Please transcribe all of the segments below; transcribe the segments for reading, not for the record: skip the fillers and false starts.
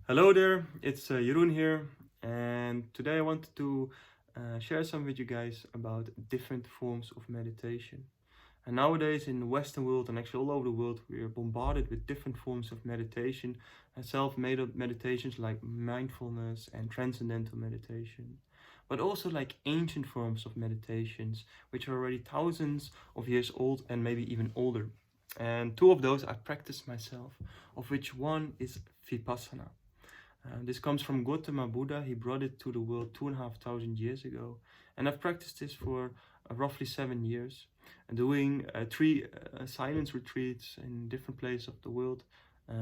Hello there, it's Jeroen here, and today I wanted to share some with you guys about different forms of meditation. And nowadays, in the Western world and actually all over the world, we are bombarded with different forms of meditation and self-made up meditations like mindfulness and transcendental meditation, but also like ancient forms of meditations, which are already thousands of years old and maybe even older. And two of those I practiced myself, of which one is Vipassana. This comes from Gautama Buddha. He brought it to the world 2,500 years ago. And I've practiced this for roughly 7 years, doing three silence retreats in different places of the world,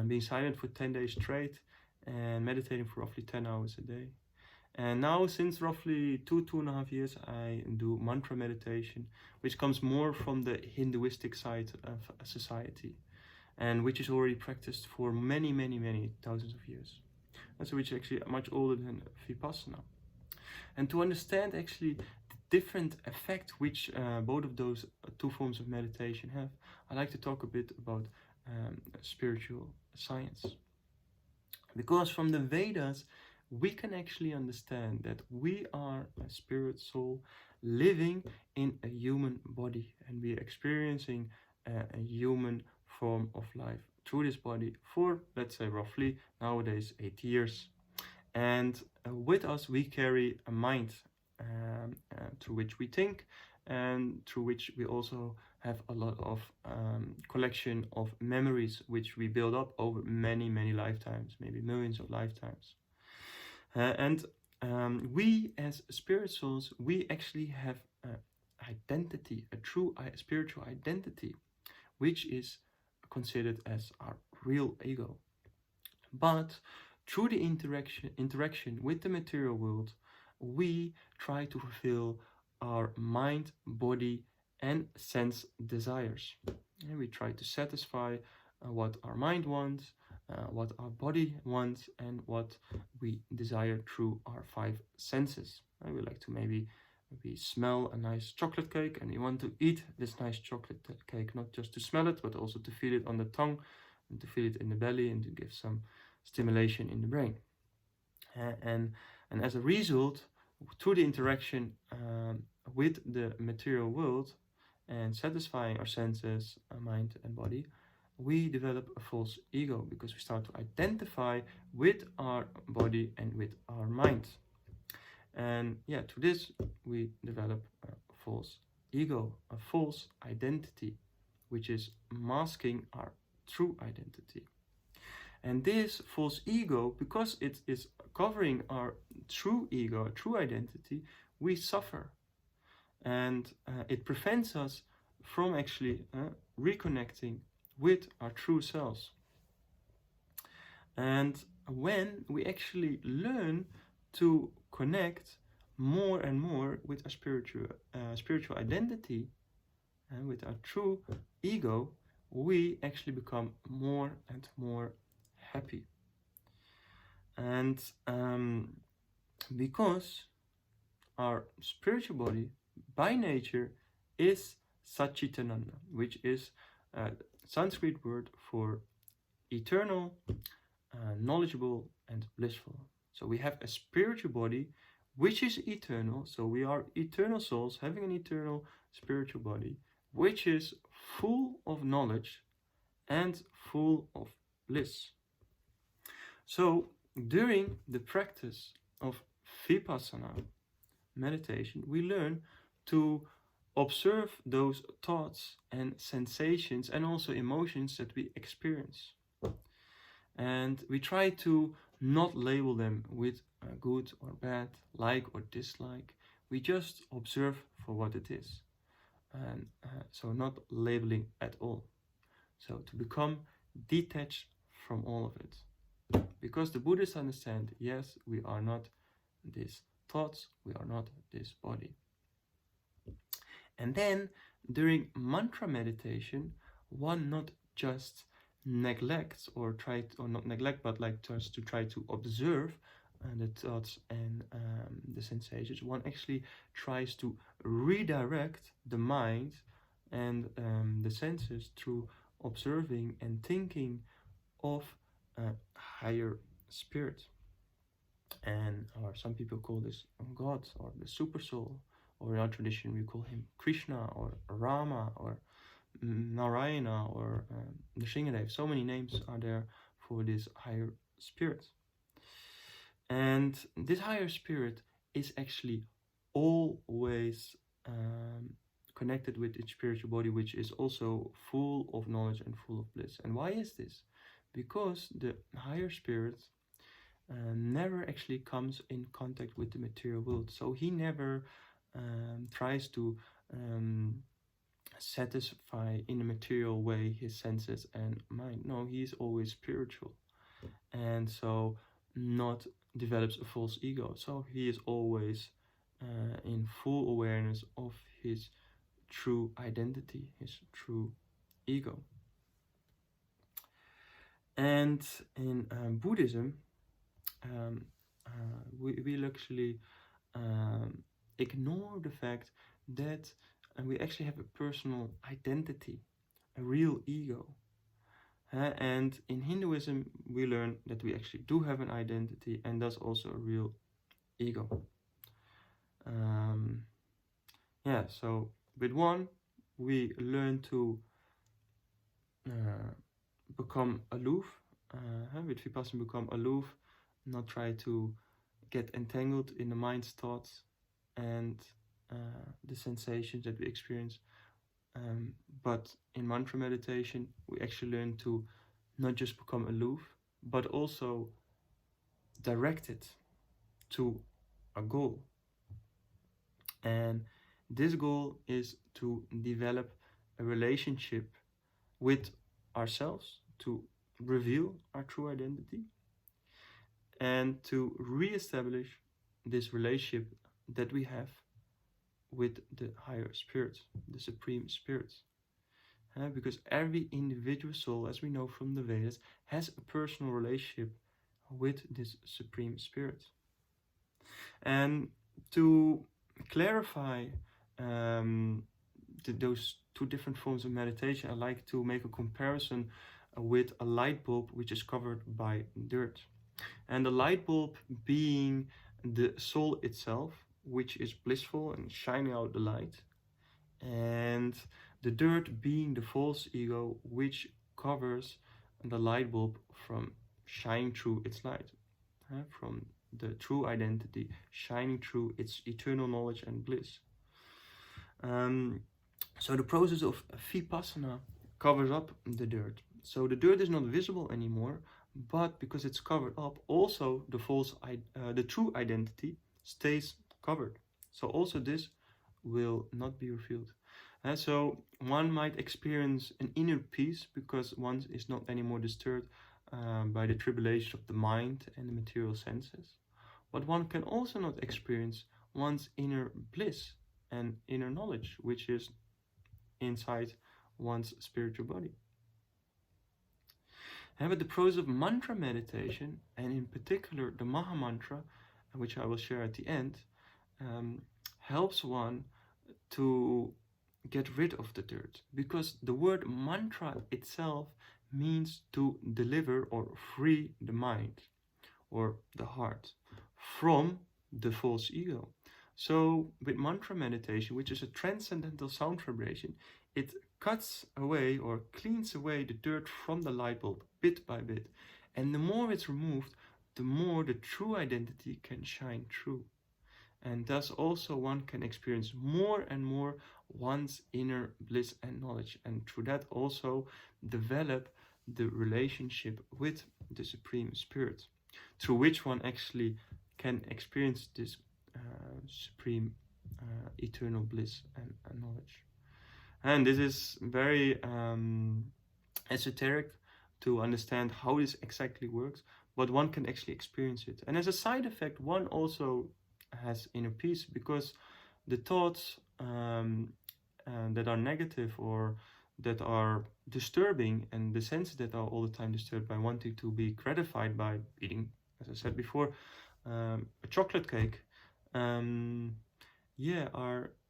being silent for 10 days straight, and meditating for roughly 10 hours a day. And now, since roughly 2.5 years, I do mantra meditation, which comes more from the Hinduistic side of society, and which is already practiced for many, many, many thousands of years. And so which is actually much older than Vipassana. And to understand actually the different effect which both of those two forms of meditation have, I like to talk a bit about spiritual science. Because from the Vedas, we can actually understand that we are a spirit soul living in a human body, and we are experiencing a human form of life through this body for, let's say, roughly nowadays 8 years. And with us, we carry a mind through which we think, and through which we also have a lot of collection of memories which we build up over many, many lifetimes, maybe millions of lifetimes. And we as spirit souls, we actually have an identity, a true spiritual identity, which is considered as our real ego. But through the interaction with the material world, we try to fulfill our mind, body, and sense desires. And we try to satisfy what our mind wants, what our body wants, and what we desire through our five senses. And we like to maybe smell a nice chocolate cake, and we want to eat this nice chocolate cake, not just to smell it, but also to feel it on the tongue, and to feel it in the belly, and to give some stimulation in the brain. And as a result, through the interaction with the material world and satisfying our senses, our mind and body, we develop a false ego because we start to identify with our body and with our mind. And yeah, to this we develop a false ego, a false identity, which is masking our true identity. And this false ego, because it is covering our true ego, our true identity, we suffer. And it prevents us from actually reconnecting with our true selves. And when we actually learn to connect more and more with our spiritual identity and with our true ego, we actually become more and more happy. And because our spiritual body by nature is Satchitananda, which is a Sanskrit word for eternal, knowledgeable, and blissful. So we have a spiritual body which is eternal. So we are eternal souls having an eternal spiritual body which is full of knowledge and full of bliss. So during the practice of Vipassana meditation, we learn to observe those thoughts and sensations and also emotions that we experience. And we try to not label them with good or bad, like or dislike. We just observe for what it is. And so not labeling at all. So to become detached from all of it. Because the Buddhists understand, yes, we are not these thoughts, we are not this body. And then during mantra meditation, one not just neglects or not neglect, but like just to try to observe the thoughts and the sensations. One actually tries to redirect the mind and the senses through observing and thinking of higher spirit. And or some people call this God or the super soul, or in our tradition we call him Krishna or Rama or Narayana or Nrsimhadev. So many names are there for this higher spirit. And this higher spirit is actually always connected with its spiritual body, which is also full of knowledge and full of bliss. And why is this? Because the higher spirit never actually comes in contact with the material world. So he never tries to satisfy in a material way his senses and mind. No, he is always spiritual. And so not develops a false ego. So he is always in full awareness of his true identity, his true ego. And in Buddhism, we actually ignore the fact that we actually have a personal identity, a real ego. And in Hinduism, we learn that we actually do have an identity and thus also a real ego. Yeah, so with one, we learn to become aloof. With Vipassana, become aloof, not try to get entangled in the mind's thoughts and the sensations that we experience. But in mantra meditation, we actually learn to not just become aloof, but also direct it to a goal. And this goal is to develop a relationship with ourselves, to reveal our true identity, and to re-establish this relationship that we have with the higher spirit, the supreme spirit. Because every individual soul, as we know from the Vedas, has a personal relationship with this supreme spirit. And to clarify those two different forms of meditation, I like to make a comparison with a light bulb which is covered by dirt. And the light bulb being the soul itself, which is blissful and shining out the light, and the dirt being the false ego, which covers the light bulb from shining through its light, from the true identity shining through its eternal knowledge and bliss. So the process of Vipassana covers up the dirt. So the dirt is not visible anymore, but because it's covered up, also the true identity stays covered. So also this will not be revealed. So one might experience an inner peace because one is not anymore disturbed by the tribulation of the mind and the material senses. But one can also not experience one's inner bliss and inner knowledge, which is inside one's spiritual body. But the process of mantra meditation, and in particular the Maha Mantra, which I will share at the end, helps one to get rid of the dirt, because the word mantra itself means to deliver or free the mind or the heart from the false ego. So with mantra meditation, which is a transcendental sound vibration, it cuts away or cleans away the dirt from the light bulb bit by bit. And the more it's removed, the more the true identity can shine through. And thus also one can experience more and more one's inner bliss and knowledge, and through that also develop the relationship with the Supreme Spirit, through which one actually can experience this supreme eternal bliss and knowledge. And this is very esoteric to understand how this exactly works, but one can actually experience it. And as a side effect, one also has inner peace, because the thoughts that are negative or that are disturbing, and the senses that are all the time disturbed by wanting to be gratified by eating, as I said before, a chocolate cake,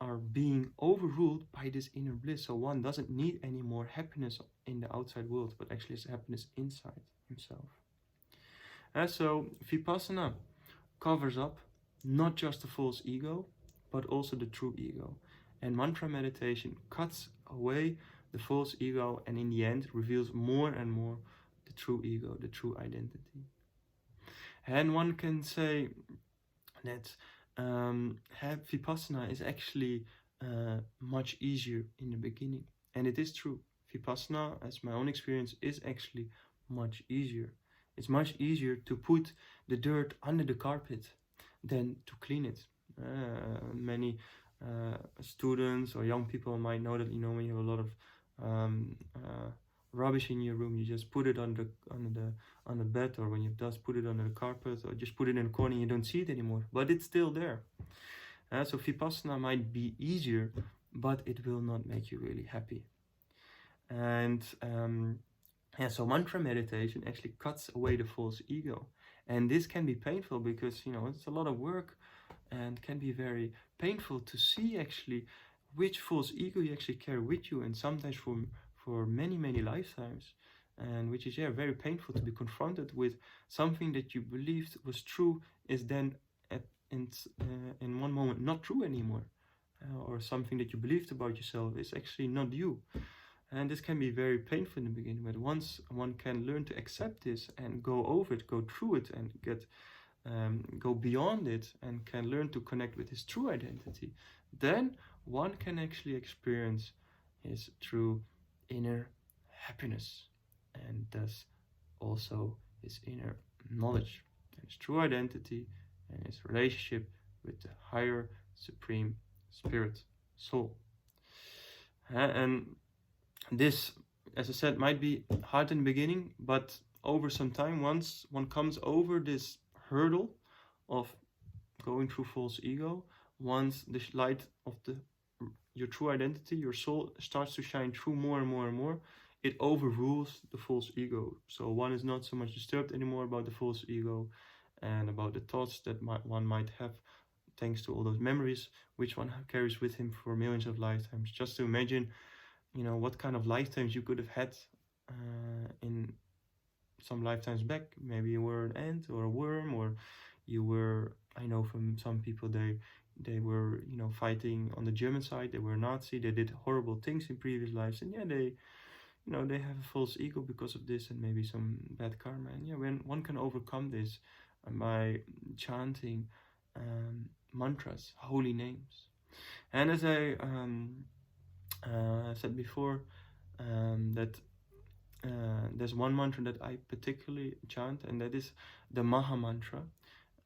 are being overruled by this inner bliss. So one doesn't need any more happiness in the outside world, but actually it's happiness inside himself. So Vipassana covers up not just the false ego, but also the true ego. And mantra meditation cuts away the false ego and in the end reveals more and more the true ego, the true identity. And one can say that Vipassana is actually much easier in the beginning. And it is true. Vipassana, as my own experience, is actually much easier. It's much easier to put the dirt under the carpet than to clean it. Many students or young people might know that, when you have a lot of rubbish in your room, you just put it on the bed, or when you dust, put it under the carpet, or just put it in a corner and you don't see it anymore, but it's still there. So Vipassana might be easier, but it will not make you really happy. And so mantra meditation actually cuts away the false ego, and this can be painful because it's a lot of work and can be very painful to see actually which false ego you actually carry with you, and sometimes for many lifetimes, and which is very painful to be confronted with something that you believed was true is then in one moment not true anymore, or something that you believed about yourself is actually not you. And this can be very painful in the beginning, but once one can learn to accept this and go over it, go through it, and go beyond it, and can learn to connect with his true identity, then one can actually experience his true inner happiness, and thus also his inner knowledge, and his true identity, and his relationship with the higher supreme spirit, soul. And this, as I said, might be hard in the beginning, but over some time, once one comes over this hurdle of going through false ego, once the light of your true identity, your soul, starts to shine through more and more and more, it overrules the false ego. So one is not so much disturbed anymore about the false ego and about the thoughts that one might have, thanks to all those memories which one carries with him for millions of lifetimes. Just to imagine what kind of lifetimes you could have had in some lifetimes back. Maybe you were an ant or a worm, or you were, I know from some people, they were fighting on the German side, they were Nazi, they did horrible things in previous lives, and they have a false ego because of this, and maybe some bad karma. And when one can overcome this by chanting mantras, holy names. And as I said before, that there's one mantra that I particularly chant, and that is the Maha Mantra,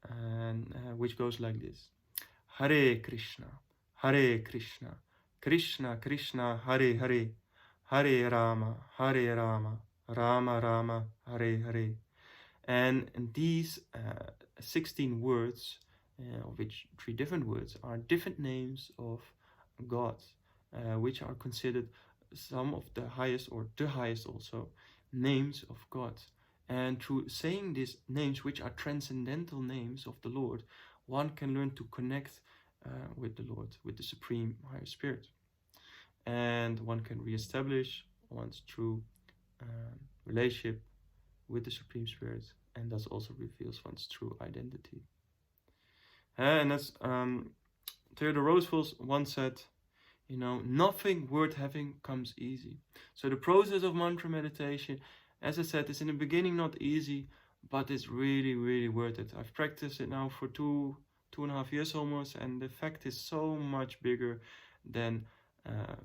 and which goes like this: Hare Krishna, Hare Krishna, Krishna Krishna, Hare Hare, Hare Rama, Hare Rama, Rama Rama, Hare Hare. And these 16 words, of which 3 different words, are different names of God, which are considered some of the highest, or the highest also, names of God. And through saying these names, which are transcendental names of the Lord, one can learn to connect with the Lord, with the Supreme Higher Spirit. And one can reestablish one's true relationship with the Supreme Spirit, and thus also reveals one's true identity. And as Theodore Roosevelt once said, nothing worth having comes easy. So the process of mantra meditation, as I said, is in the beginning not easy, but it's really, really worth it. I've practiced it now for 2.5 years almost, and the effect is so much bigger than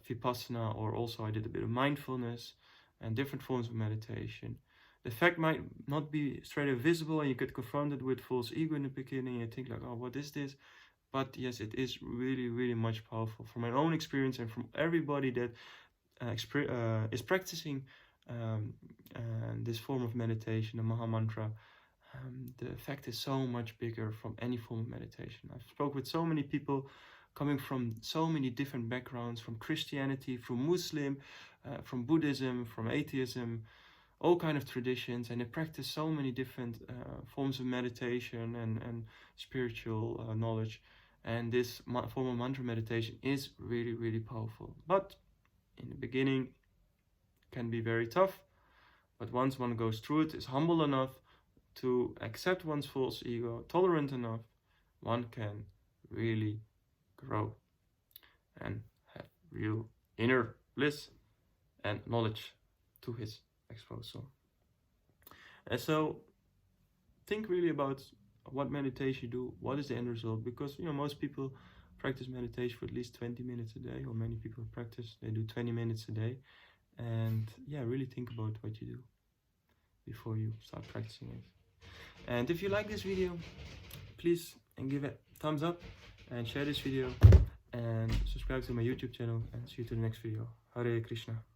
Vipassana, or also I did a bit of mindfulness and different forms of meditation. The effect might not be straight away visible, and you get confronted with false ego in the beginning, and you think like, oh, what is this? But yes, it is really, really much powerful. From my own experience and from everybody that is practicing this form of meditation, the Maha Mantra, the effect is so much bigger from any form of meditation. I've spoken with so many people coming from so many different backgrounds, from Christianity, from Muslim, from Buddhism, from atheism, all kind of traditions, and they practice so many different forms of meditation and spiritual knowledge. And this form of mantra meditation is really, really powerful. But in the beginning, can be very tough. But once one goes through it, is humble enough to accept one's false ego, tolerant enough, one can really grow and have real inner bliss and knowledge to his exposure. And so think really about what meditation you do, what is the end result, because most people practice meditation for at least 20 minutes a day, or many people practice, they do 20 minutes a day. And yeah, really think about what you do before you start practicing it. And if you like this video, please give it a thumbs up and share this video and subscribe to my YouTube channel, and see you to the next video. Hare Krishna.